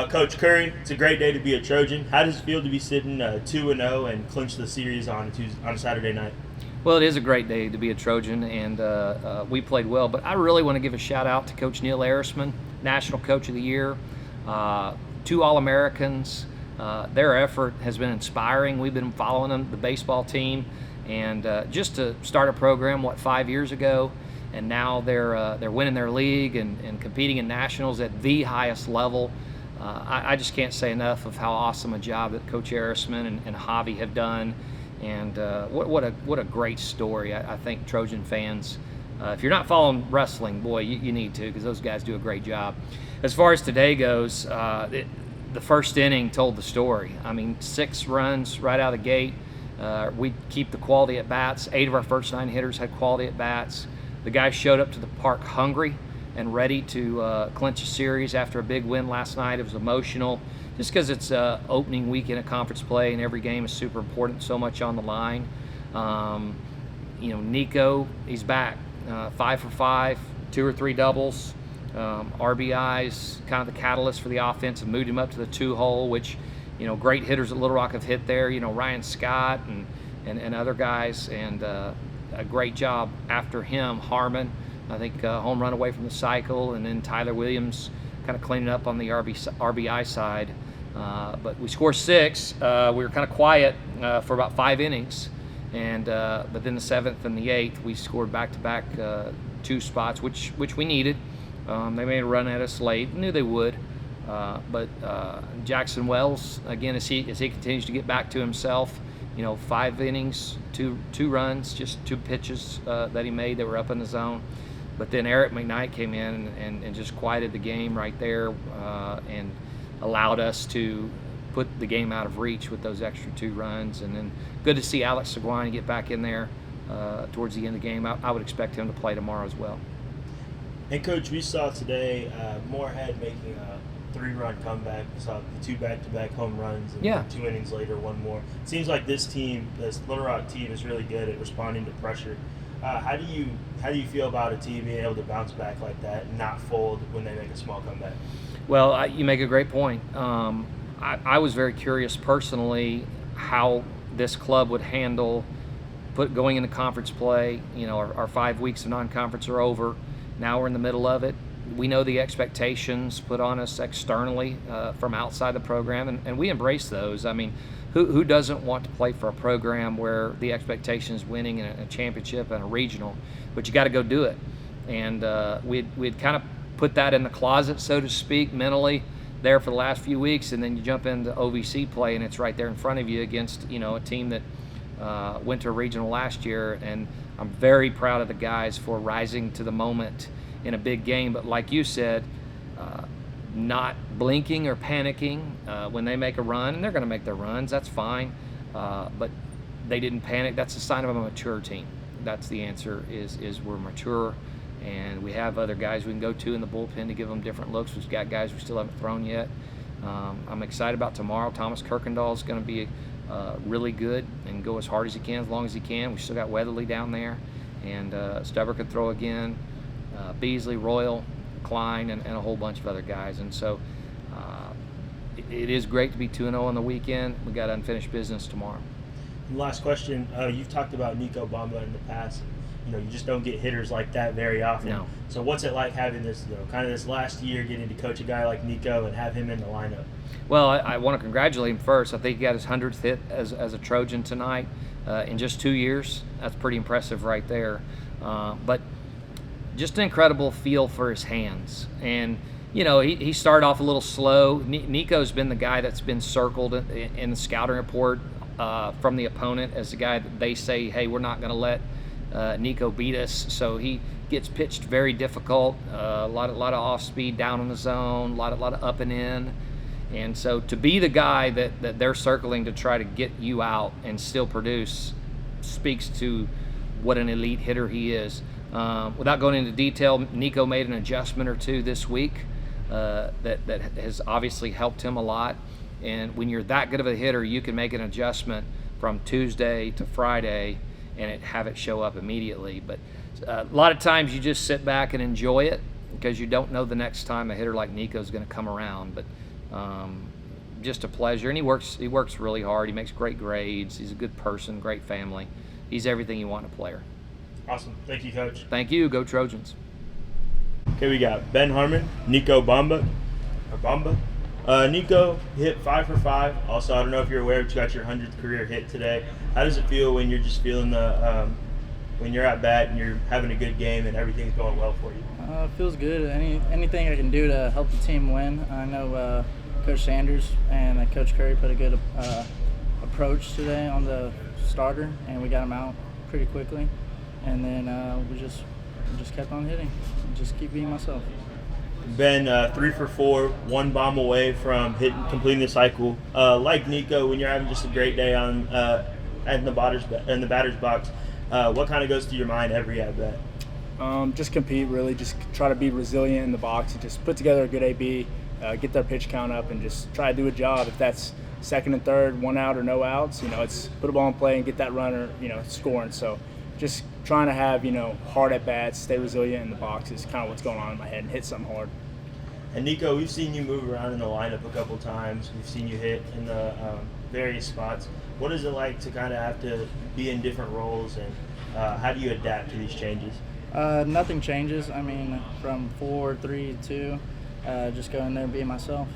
Coach Curry, it's a great day to be a Trojan. How does it feel to be sitting 2-0 and clinch the series on a Saturday night? Well, it is a great day to be a Trojan, and we played well. But I really want to give a shout-out to Coach Neil Arisman, National Coach of the Year, 2 All-Americans. Their effort has been inspiring. We've been following them, the baseball team, and just to start a program, 5 years ago, and now they're winning their league and competing in nationals at the highest level. I just can't say enough of how awesome a job that Coach Arisman and Javi have done, and what a great story. I think Trojan fans, if you're not following wrestling, boy, you need to, because those guys do a great job. As far as today goes, the first inning told the story. I mean, 6 runs right out of the gate. We keep the quality at bats. 8 of our first 9 hitters had quality at bats. The guys showed up to the park hungry and ready to clinch a series after a big win last night. It was emotional just because it's opening weekend of conference play and every game is super important, so much on the line. Nico, he's back, 5 for 5, 2 or 3 doubles. RBIs, kind of the catalyst for the offense, and moved him up to the 2 hole, which, great hitters at Little Rock have hit there, Ryan Scott and other guys, and a great job after him. Harmon, I think, home run away from the cycle, and then Tyler Williams kind of cleaning up on the RBI side. But we scored 6. We were kind of quiet for about 5 innings, and but then the 7th and the 8th, we scored back-to-back 2 spots, which we needed. They made a run at us late. Knew they would. But Jackson Wells, again, as he continues to get back to himself, 5 innings, 2 runs, just 2 pitches that he made that were up in the zone. But then Eric McKnight came in and just quieted the game right there and allowed us to put the game out of reach with those extra 2 runs. And then good to see Alex Seguin get back in there towards the end of the game. I would expect him to play tomorrow as well. And Coach, we saw today Morehead making a 3-run comeback. We saw the 2 back-to-back home runs, and 2 innings later, 1 more. It seems like this Little Rock team, is really good at responding to pressure. How do you feel about a team being able to bounce back like that and not fold when they make a small comeback? Well, you make a great point. I was very curious personally how this club would handle going into conference play. Our 5 weeks of non-conference are over. Now we're in the middle of it. We know the expectations put on us externally from outside the program, and we embrace those. I mean, who doesn't want to play for a program where the expectation is winning in a championship and a regional? But you got to go do it. And we'd kind of put that in the closet, so to speak, mentally there for the last few weeks, and then you jump into OVC play, and it's right there in front of you against a team that went to a regional last year. And I'm very proud of the guys for rising to the moment in a big game. But like you said, not blinking or panicking when they make a run, and they're going to make their runs. That's fine, but they didn't panic. That's a sign of a mature team. That's the answer. Is we're mature, and we have other guys we can go to in the bullpen to give them different looks. We've got guys we still haven't thrown yet. I'm excited about tomorrow. Thomas Kirkendall is going to be really good and go as hard as he can, as long as he can. We still got Weatherly down there, and Stubber could throw again. Beasley, Royal, Klein, and a whole bunch of other guys. And so it is great to be 2-0 on the weekend. We got unfinished business tomorrow. And last question. You've talked about Nico Baumbach in the past. You just don't get hitters like that very often. No. So what's it like having this, kind of this last year, getting to coach a guy like Nico and have him in the lineup? Well, I want to congratulate him first. I think he got his 100th hit as a Trojan tonight in just 2 years. That's pretty impressive right there. But just an incredible feel for his hands. And, he started off a little slow. Nico's been the guy that's been circled in the scouting report from the opponent as the guy that they say, hey, we're not going to let Nico beat us. So he gets pitched very difficult, a lot of off speed down in the zone, a lot of up and in. And so to be the guy that they're circling to try to get you out and still produce speaks to what an elite hitter he is. Without going into detail, Nico made an adjustment or 2 this week that has obviously helped him a lot. And when you're that good of a hitter, you can make an adjustment from Tuesday to Friday and have it show up immediately. But a lot of times you just sit back and enjoy it because you don't know the next time a hitter like Nico is going to come around. But Just a pleasure, and he works really hard. He makes great grades. He's a good person, great family. He's everything you want in a player. Awesome. Thank you, Coach. Thank you. Go Trojans. Okay, we got Ben Harmon, Nico Baumbach. Nico hit 5 for 5. Also, I don't know if you're aware, but you got your 100th career hit today. How does it feel when you're just feeling when you're at bat and you're having a good game and everything's going well for you? It feels good. Anything I can do to help the team win. I know Coach Sanders and Coach Curry put a good approach today on the starter, and we got him out pretty quickly. And then we just kept on hitting. Just keep being myself. Ben, 3 for 4, 1 bomb away from completing the cycle. Like Nico, when you're having just a great day in the batter's box, what kind of goes through your mind every at bat? Just compete, really. Just try to be resilient in the box and just put together a good AB, get their pitch count up, and just try to do a job. If that's second and third, 1 out or no outs, it's put a ball in play and get that runner, scoring. So just trying to have, hard at bats, stay resilient in the box is kind of what's going on in my head, and hit something hard. And Nico, we've seen you move around in the lineup a couple times. We've seen you hit in the various spots. What is it like to kind of have to be in different roles, and how do you adapt to these changes? Nothing changes. I mean, from 4, 3, 2, just go in there and be myself.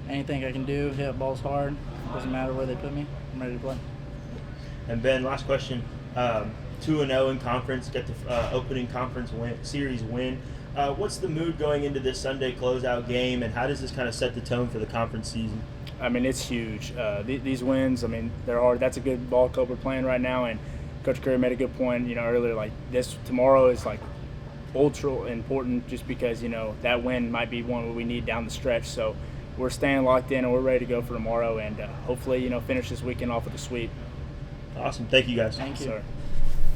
Anything I can do, hit balls hard. Doesn't matter where they put me. I'm ready to play. And Ben, last question. 2-0 in conference, get the opening conference series win. What's the mood going into this Sunday closeout game, and how does this kind of set the tone for the conference season? I mean, it's huge. These wins, I mean, they're hard. That's a good ball club we're playing right now, and Coach Curry made a good point, earlier. Like this tomorrow is like ultra important, just because that win might be one we need down the stretch. So we're staying locked in and we're ready to go for tomorrow, and hopefully finish this weekend off with a sweep. Awesome. Thank you guys. Thank you. Sir.